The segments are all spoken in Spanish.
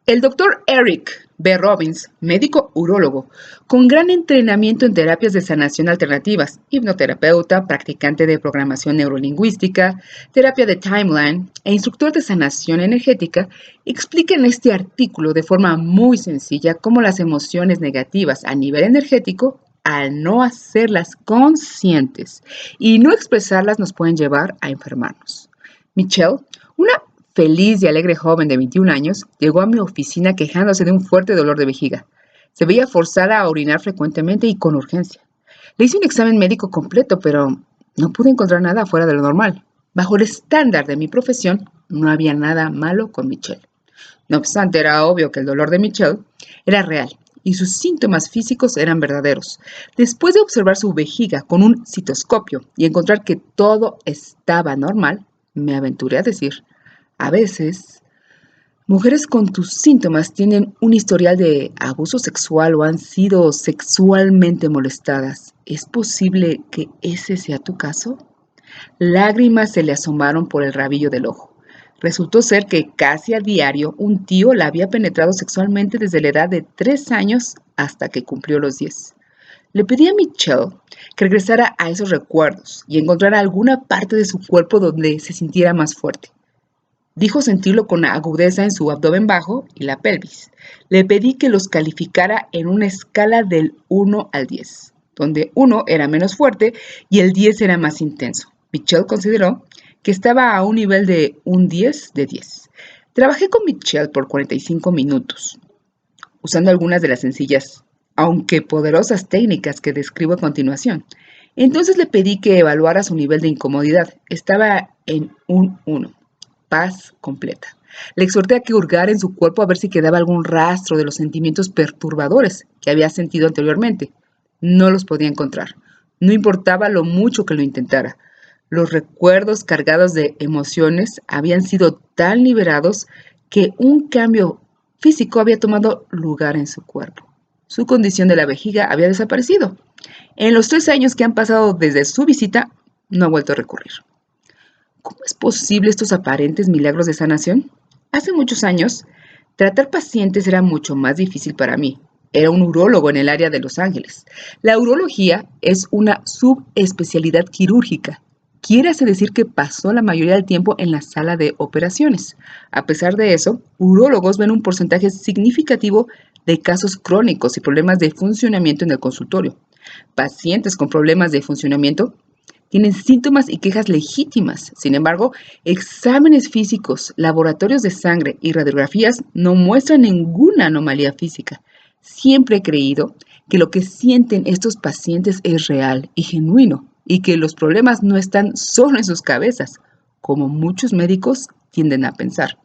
El doctor Eric B. Robbins, médico urólogo, con gran entrenamiento en terapias de sanación alternativas, hipnoterapeuta, practicante de programación neurolingüística, terapia de timeline e instructor de sanación energética, explica en este artículo de forma muy sencilla cómo las emociones negativas a nivel energético, al no hacerlas conscientes y no expresarlas, nos pueden llevar a enfermarnos. Michelle, una feliz y alegre joven de 21 años, llegó a mi oficina quejándose de un fuerte dolor de vejiga. Se veía forzada a orinar frecuentemente y con urgencia. Le hice un examen médico completo, pero no pude encontrar nada fuera de lo normal. Bajo el estándar de mi profesión, no había nada malo con Michelle. No obstante, era obvio que el dolor de Michelle era real y sus síntomas físicos eran verdaderos. Después de observar su vejiga con un citoscopio y encontrar que todo estaba normal, me aventuré a decir: a veces, mujeres con tus síntomas tienen un historial de abuso sexual o han sido sexualmente molestadas. ¿Es posible que ese sea tu caso? Lágrimas se le asomaron por el rabillo del ojo. Resultó ser que casi a diario un tío la había penetrado sexualmente desde la edad de 3 años hasta que cumplió los 10. Le pedí a Michelle que regresara a esos recuerdos y encontrara alguna parte de su cuerpo donde se sintiera más fuerte. Dijo sentirlo con agudeza en su abdomen bajo y la pelvis. Le pedí que los calificara en una escala del 1 al 10, donde 1 era menos fuerte y el 10 era más intenso. Michelle consideró que estaba a un nivel de un 10 de 10. Trabajé con Michelle por 45 minutos, usando algunas de las sencillas, aunque poderosas técnicas que describo a continuación. Entonces le pedí que evaluara su nivel de incomodidad. Estaba en un 1. Paz completa. Le exhorté a que hurgara en su cuerpo a ver si quedaba algún rastro de los sentimientos perturbadores que había sentido anteriormente. No los podía encontrar. No importaba lo mucho que lo intentara. Los recuerdos cargados de emociones habían sido tan liberados que un cambio físico había tomado lugar en su cuerpo. Su condición de la vejiga había desaparecido. En los 3 años que han pasado desde su visita, no ha vuelto a recurrir. ¿Cómo es posible estos aparentes milagros de sanación? Hace muchos años, tratar pacientes era mucho más difícil para mí. Era un urólogo en el área de Los Ángeles. La urología es una subespecialidad quirúrgica. Quiere decir que pasó la mayoría del tiempo en la sala de operaciones. A pesar de eso, urólogos ven un porcentaje significativo de casos crónicos y problemas de funcionamiento en el consultorio. Pacientes con problemas de funcionamiento tienen síntomas y quejas legítimas. Sin embargo, exámenes físicos, laboratorios de sangre y radiografías no muestran ninguna anomalía física. Siempre he creído que lo que sienten estos pacientes es real y genuino y que los problemas no están solo en sus cabezas, como muchos médicos tienden a pensar.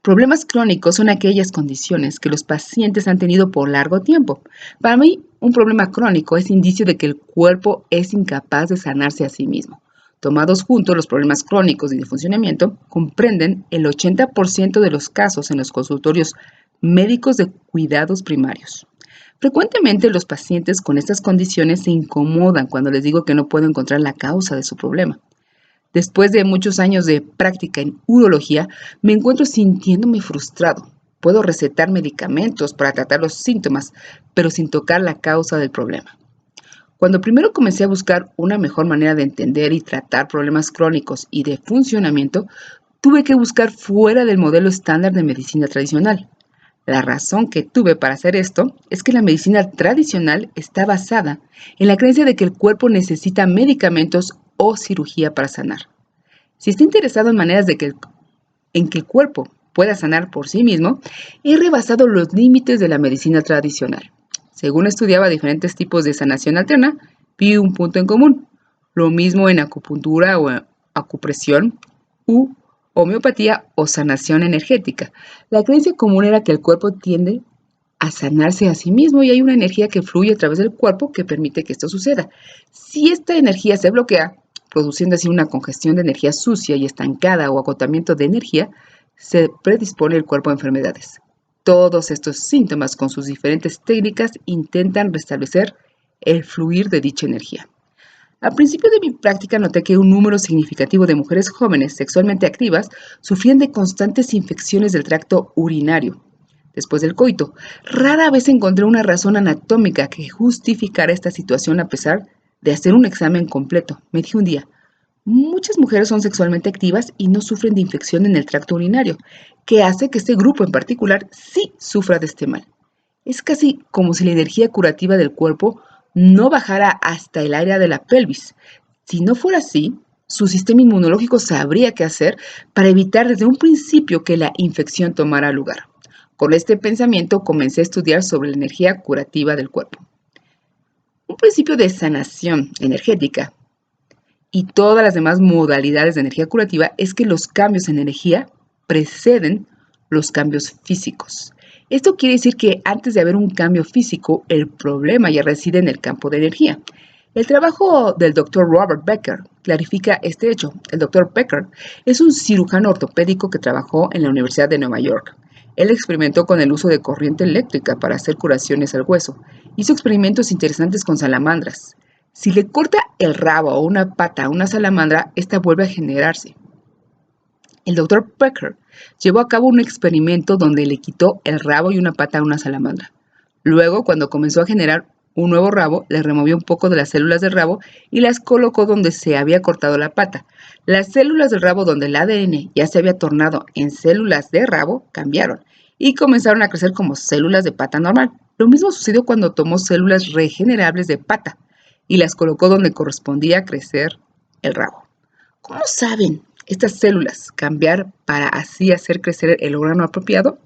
Problemas crónicos son aquellas condiciones que los pacientes han tenido por largo tiempo. Para mí, un problema crónico es indicio de que el cuerpo es incapaz de sanarse a sí mismo. Tomados juntos, los problemas crónicos y de funcionamiento comprenden el 80% de los casos en los consultorios médicos de cuidados primarios. Frecuentemente los pacientes con estas condiciones se incomodan cuando les digo que no puedo encontrar la causa de su problema. Después de muchos años de práctica en urología, me encuentro sintiéndome frustrado. Puedo recetar medicamentos para tratar los síntomas, pero sin tocar la causa del problema. Cuando primero comencé a buscar una mejor manera de entender y tratar problemas crónicos y de funcionamiento, tuve que buscar fuera del modelo estándar de medicina tradicional. La razón que tuve para hacer esto es que la medicina tradicional está basada en la creencia de que el cuerpo necesita medicamentos o cirugía para sanar. Si está interesado en maneras en que el cuerpo pueda sanar por sí mismo, he rebasado los límites de la medicina tradicional. Según estudiaba diferentes tipos de sanación alterna, vi un punto en común. Lo mismo en acupuntura o acupresión u homeopatía o sanación energética. La creencia común era que el cuerpo tiende a sanarse a sí mismo y hay una energía que fluye a través del cuerpo que permite que esto suceda. Si esta energía se bloquea, produciendo así una congestión de energía sucia y estancada o agotamiento de energía, se predispone el cuerpo a enfermedades. Todos estos síntomas con sus diferentes técnicas intentan restablecer el fluir de dicha energía. Al principio de mi práctica noté que un número significativo de mujeres jóvenes sexualmente activas sufrían de constantes infecciones del tracto urinario después del coito. Rara vez encontré una razón anatómica que justificara esta situación a pesar de hacer un examen completo. Me dije un día, muchas mujeres son sexualmente activas y no sufren de infección en el tracto urinario, que hace que este grupo en particular sí sufra de este mal. Es casi como si la energía curativa del cuerpo no bajara hasta el área de la pelvis. Si no fuera así, su sistema inmunológico sabría qué hacer para evitar desde un principio que la infección tomara lugar. Con este pensamiento comencé a estudiar sobre la energía curativa del cuerpo. Un principio de sanación energética y todas las demás modalidades de energía curativa es que los cambios en energía preceden los cambios físicos. Esto quiere decir que antes de haber un cambio físico, el problema ya reside en el campo de energía. El trabajo del Dr. Robert Becker clarifica este hecho. El Dr. Becker es un cirujano ortopédico que trabajó en la Universidad de Nueva York. Él experimentó con el uso de corriente eléctrica para hacer curaciones al hueso. Hizo experimentos interesantes con salamandras. Si le corta el rabo o una pata a una salamandra, esta vuelve a generarse. El Dr. Becker llevó a cabo un experimento donde le quitó el rabo y una pata a una salamandra. Luego, cuando comenzó a generar un nuevo rabo, le removió un poco de las células del rabo y las colocó donde se había cortado la pata. Las células del rabo donde el ADN ya se había tornado en células de rabo cambiaron y comenzaron a crecer como células de pata normal. Lo mismo sucedió cuando tomó células regenerables de pata y las colocó donde correspondía crecer el rabo. ¿Cómo saben estas células cambiar para así hacer crecer el órgano apropiado?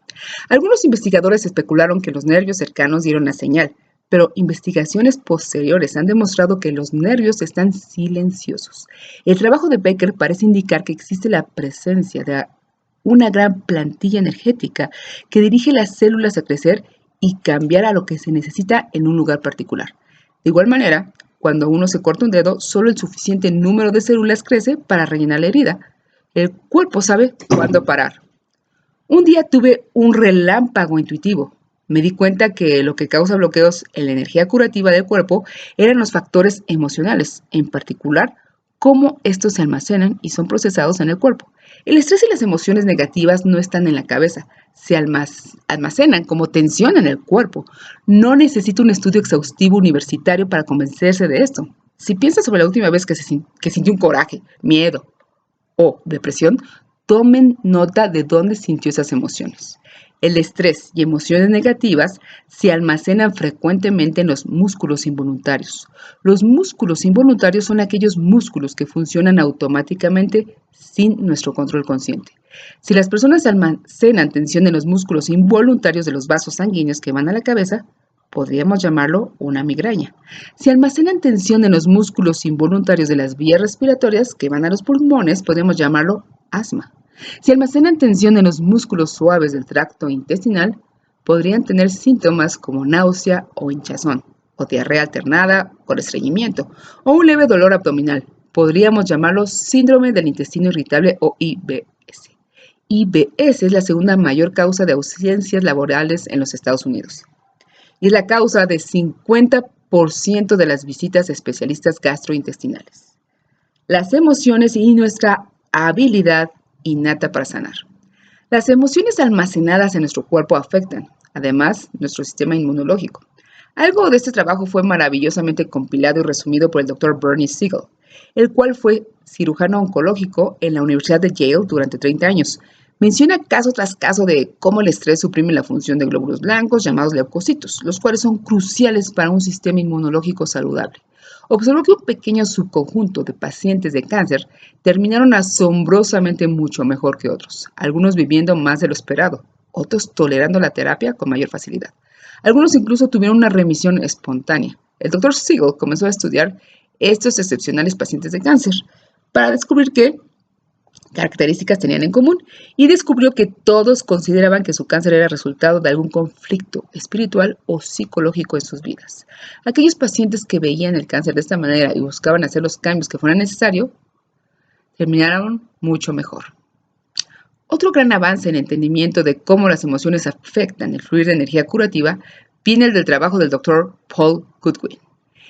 Algunos investigadores especularon que los nervios cercanos dieron la señal, pero investigaciones posteriores han demostrado que los nervios están silenciosos. El trabajo de Becker parece indicar que existe la presencia de una gran plantilla energética que dirige las células a crecer y cambiar a lo que se necesita en un lugar particular. De igual manera, cuando uno se corta un dedo, solo el suficiente número de células crece para rellenar la herida. El cuerpo sabe cuándo parar. Un día tuve un relámpago intuitivo. Me di cuenta que lo que causa bloqueos en la energía curativa del cuerpo eran los factores emocionales, en particular, cómo estos se almacenan y son procesados en el cuerpo. El estrés y las emociones negativas no están en la cabeza, se almacenan como tensión en el cuerpo. No necesita un estudio exhaustivo universitario para convencerse de esto. Si piensas sobre la última vez que sintió un coraje, miedo o depresión, tomen nota de dónde sintió esas emociones. El estrés y emociones negativas se almacenan frecuentemente en los músculos involuntarios. Los músculos involuntarios son aquellos músculos que funcionan automáticamente sin nuestro control consciente. Si las personas almacenan tensión en los músculos involuntarios de los vasos sanguíneos que van a la cabeza, podríamos llamarlo una migraña. Si almacenan tensión en los músculos involuntarios de las vías respiratorias que van a los pulmones, podemos llamarlo asma. Si almacenan tensión en los músculos suaves del tracto intestinal, podrían tener síntomas como náusea o hinchazón, o diarrea alternada o estreñimiento, o un leve dolor abdominal. Podríamos llamarlo síndrome del intestino irritable o IBS. IBS es la segunda mayor causa de ausencias laborales en los Estados Unidos. Y es la causa de 50% de las visitas a especialistas gastrointestinales. Las emociones y nuestra habilidad innata para sanar. Las emociones almacenadas en nuestro cuerpo afectan, además, nuestro sistema inmunológico. Algo de este trabajo fue maravillosamente compilado y resumido por el Dr. Bernie Siegel, el cual fue cirujano oncológico en la Universidad de Yale durante 30 años. Menciona caso tras caso de cómo el estrés suprime la función de glóbulos blancos llamados leucocitos, los cuales son cruciales para un sistema inmunológico saludable. Observó que un pequeño subconjunto de pacientes de cáncer terminaron asombrosamente mucho mejor que otros, algunos viviendo más de lo esperado, otros tolerando la terapia con mayor facilidad. Algunos incluso tuvieron una remisión espontánea. El Dr. Siegel comenzó a estudiar estos excepcionales pacientes de cáncer para descubrir qué características tenían en común y descubrió que todos consideraban que su cáncer era resultado de algún conflicto espiritual o psicológico en sus vidas. Aquellos pacientes que veían el cáncer de esta manera y buscaban hacer los cambios que fueran necesarios, terminaron mucho mejor. Otro gran avance en el entendimiento de cómo las emociones afectan el fluir de energía curativa viene del trabajo del Dr. Paul Goodwin.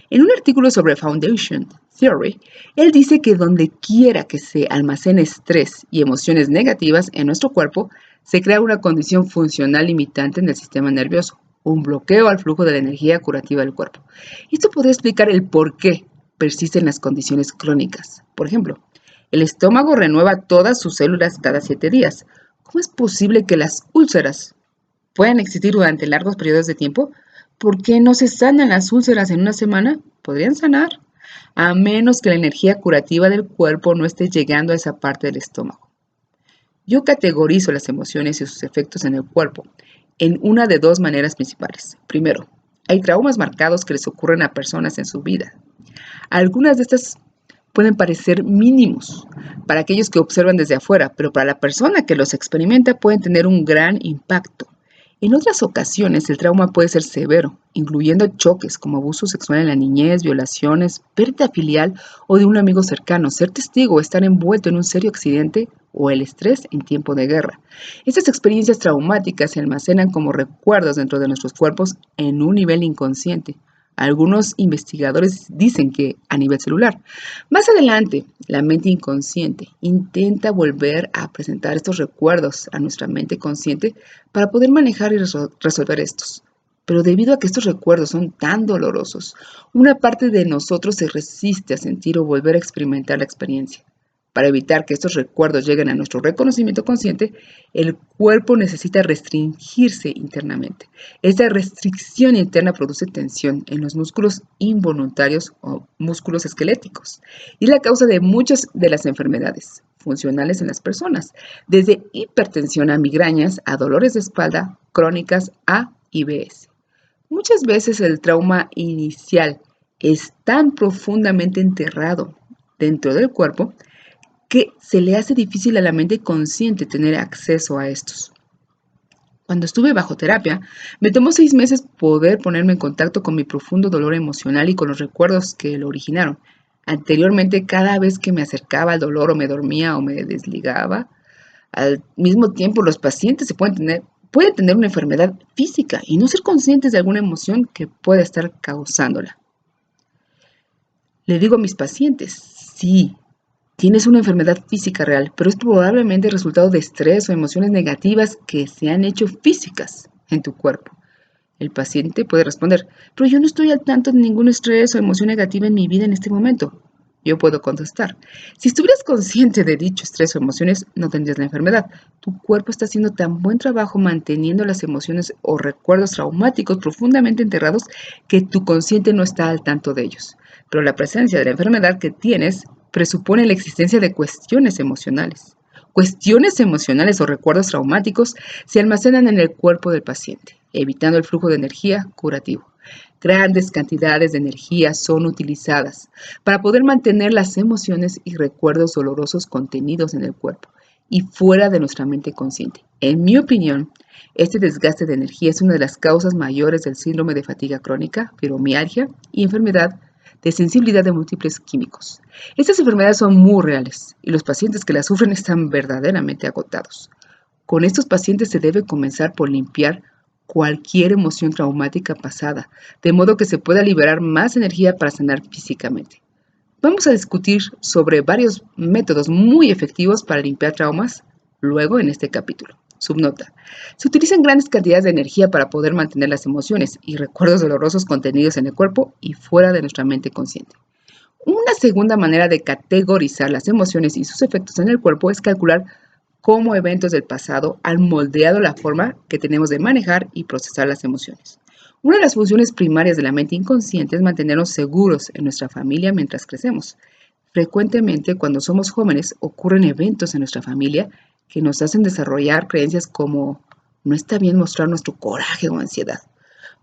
En un artículo sobre Foundation Theory, él dice que donde quiera que se almacene estrés y emociones negativas en nuestro cuerpo, se crea una condición funcional limitante en el sistema nervioso, un bloqueo al flujo de la energía curativa del cuerpo. Esto podría explicar el por qué persisten las condiciones crónicas. Por ejemplo, el estómago renueva todas sus células cada 7 días. ¿Cómo es posible que las úlceras puedan existir durante largos periodos de tiempo? ¿Por qué no se sanan las úlceras en una semana? Podrían sanar, a menos que la energía curativa del cuerpo no esté llegando a esa parte del estómago. Yo categorizo las emociones y sus efectos en el cuerpo en una de dos maneras principales. Primero, hay traumas marcados que les ocurren a personas en su vida. Algunas de estas pueden parecer mínimos para aquellos que observan desde afuera, pero para la persona que los experimenta pueden tener un gran impacto. En otras ocasiones, el trauma puede ser severo, incluyendo choques como abuso sexual en la niñez, violaciones, pérdida filial o de un amigo cercano, ser testigo o estar envuelto en un serio accidente o el estrés en tiempo de guerra. Estas experiencias traumáticas se almacenan como recuerdos dentro de nuestros cuerpos en un nivel inconsciente. Algunos investigadores dicen que a nivel celular. Más adelante, la mente inconsciente intenta volver a presentar estos recuerdos a nuestra mente consciente para poder manejar y resolver estos. Pero debido a que estos recuerdos son tan dolorosos, una parte de nosotros se resiste a sentir o volver a experimentar la experiencia. Para evitar que estos recuerdos lleguen a nuestro reconocimiento consciente, el cuerpo necesita restringirse internamente. Esta restricción interna produce tensión en los músculos involuntarios o músculos esqueléticos y la causa de muchas de las enfermedades funcionales en las personas, desde hipertensión a migrañas, a dolores de espalda crónicas a IBS. Muchas veces el trauma inicial es tan profundamente enterrado dentro del cuerpo que se le hace difícil a la mente consciente tener acceso a estos. Cuando estuve bajo terapia, me tomó 6 meses poder ponerme en contacto con mi profundo dolor emocional y con los recuerdos que lo originaron. Anteriormente, cada vez que me acercaba al dolor o me dormía o me desligaba, al mismo tiempo los pacientes pueden tener una enfermedad física y no ser conscientes de alguna emoción que pueda estar causándola. Le digo a mis pacientes, sí, tienes una enfermedad física real, pero es probablemente el resultado de estrés o emociones negativas que se han hecho físicas en tu cuerpo. El paciente puede responder, pero yo no estoy al tanto de ningún estrés o emoción negativa en mi vida en este momento. Yo puedo contestar, si estuvieras consciente de dicho estrés o emociones, no tendrías la enfermedad. Tu cuerpo está haciendo tan buen trabajo manteniendo las emociones o recuerdos traumáticos profundamente enterrados que tu consciente no está al tanto de ellos. Pero la presencia de la enfermedad que tienes presupone la existencia de cuestiones emocionales. Cuestiones emocionales o recuerdos traumáticos se almacenan en el cuerpo del paciente, evitando el flujo de energía curativo. Grandes cantidades de energía son utilizadas para poder mantener las emociones y recuerdos dolorosos contenidos en el cuerpo y fuera de nuestra mente consciente. En mi opinión, este desgaste de energía es una de las causas mayores del síndrome de fatiga crónica, fibromialgia y enfermedad de sensibilidad de múltiples químicos. Estas enfermedades son muy reales y los pacientes que las sufren están verdaderamente agotados. Con estos pacientes se debe comenzar por limpiar cualquier emoción traumática pasada, de modo que se pueda liberar más energía para sanar físicamente. Vamos a discutir sobre varios métodos muy efectivos para limpiar traumas luego en este capítulo. Subnota. Se utilizan grandes cantidades de energía para poder mantener las emociones y recuerdos dolorosos contenidos en el cuerpo y fuera de nuestra mente consciente. Una segunda manera de categorizar las emociones y sus efectos en el cuerpo es calcular cómo eventos del pasado han moldeado la forma que tenemos de manejar y procesar las emociones. Una de las funciones primarias de la mente inconsciente es mantenernos seguros en nuestra familia mientras crecemos. Frecuentemente, cuando somos jóvenes, ocurren eventos en nuestra familia que nos hacen desarrollar creencias como no está bien mostrar nuestro coraje o ansiedad.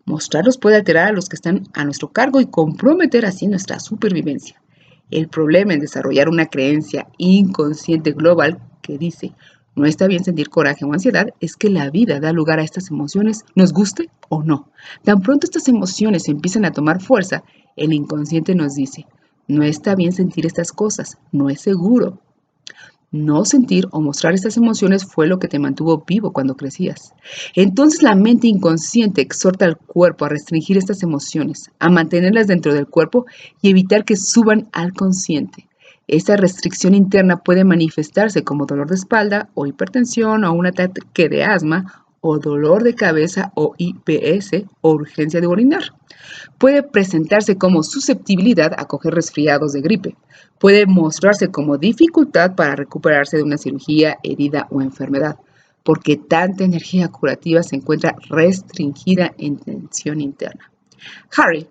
Mostrarlos puede alterar a los que están a nuestro cargo y comprometer así nuestra supervivencia. El problema en desarrollar una creencia inconsciente global que dice no está bien sentir coraje o ansiedad es que la vida da lugar a estas emociones, nos guste o no. Tan pronto estas emociones empiezan a tomar fuerza, el inconsciente nos dice no está bien sentir estas cosas, no es seguro. No sentir o mostrar estas emociones fue lo que te mantuvo vivo cuando crecías. Entonces la mente inconsciente exhorta al cuerpo a restringir estas emociones, a mantenerlas dentro del cuerpo y evitar que suban al consciente. Esta restricción interna puede manifestarse como dolor de espalda o hipertensión o un ataque de asma o dolor de cabeza o IBS o urgencia de orinar. Puede presentarse como susceptibilidad a coger resfriados de gripe. Puede mostrarse como dificultad para recuperarse de una cirugía, herida o enfermedad, porque tanta energía curativa se encuentra restringida en tensión interna. Harry,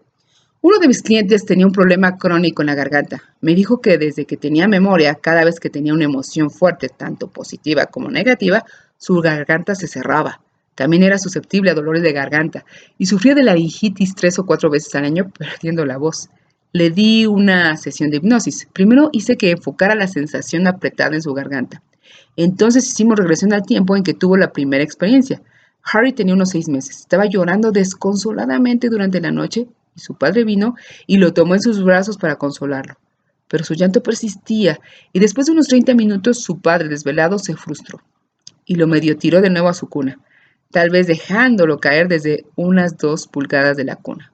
uno de mis clientes tenía un problema crónico en la garganta. Me dijo que desde que tenía memoria, cada vez que tenía una emoción fuerte, tanto positiva como negativa, su garganta se cerraba. También era susceptible a dolores de garganta y sufría de laringitis 3 o 4 veces al año, perdiendo la voz. Le di una sesión de hipnosis. Primero hice que enfocara la sensación apretada en su garganta. Entonces hicimos regresión al tiempo en que tuvo la primera experiencia. Harry tenía unos 6 meses. Estaba llorando desconsoladamente durante la noche y su padre vino y lo tomó en sus brazos para consolarlo. Pero su llanto persistía y después de unos 30 minutos su padre, desvelado, se frustró y lo medio tiró de nuevo a su cuna, tal vez dejándolo caer desde unas 2 pulgadas de la cuna.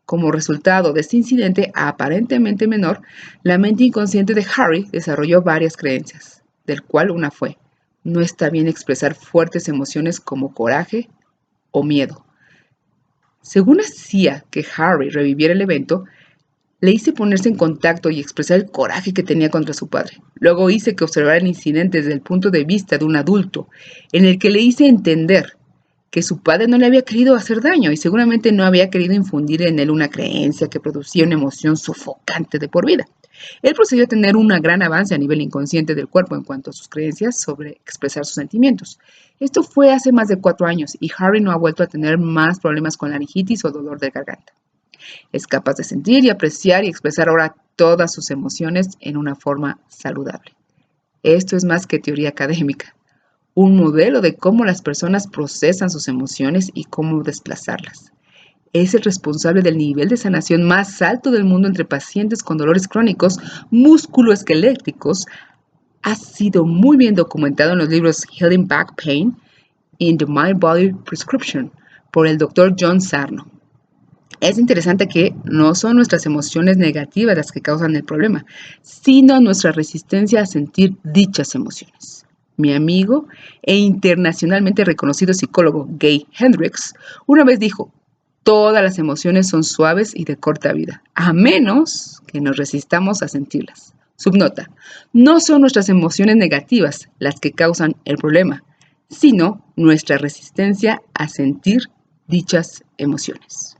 Como resultado de este incidente aparentemente menor, la mente inconsciente de Harry desarrolló varias creencias, del cual una fue: no está bien expresar fuertes emociones como coraje o miedo. Según hacía que Harry reviviera el evento, le hice ponerse en contacto y expresar el coraje que tenía contra su padre. Luego hice que observara el incidente desde el punto de vista de un adulto, en el que le hice entender que su padre no le había querido hacer daño y seguramente no había querido infundir en él una creencia que producía una emoción sofocante de por vida. Él procedió a tener un gran avance a nivel inconsciente del cuerpo en cuanto a sus creencias sobre expresar sus sentimientos. Esto fue hace más de 4 años y Harry no ha vuelto a tener más problemas con laringitis o dolor de garganta. Es capaz de sentir y apreciar y expresar ahora todas sus emociones en una forma saludable. Esto es más que teoría académica, un modelo de cómo las personas procesan sus emociones y cómo desplazarlas. Es el responsable del nivel de sanación más alto del mundo entre pacientes con dolores crónicos musculoesqueléticos. Ha sido muy bien documentado en los libros Healing Back Pain y The Mind Body Prescription por el Dr. John Sarno. Es interesante que no son nuestras emociones negativas las que causan el problema, sino nuestra resistencia a sentir dichas emociones. Mi amigo e internacionalmente reconocido psicólogo Gay Hendricks una vez dijo: todas las emociones son suaves y de corta vida, a menos que nos resistamos a sentirlas. Subnota: no son nuestras emociones negativas las que causan el problema, sino nuestra resistencia a sentir dichas emociones.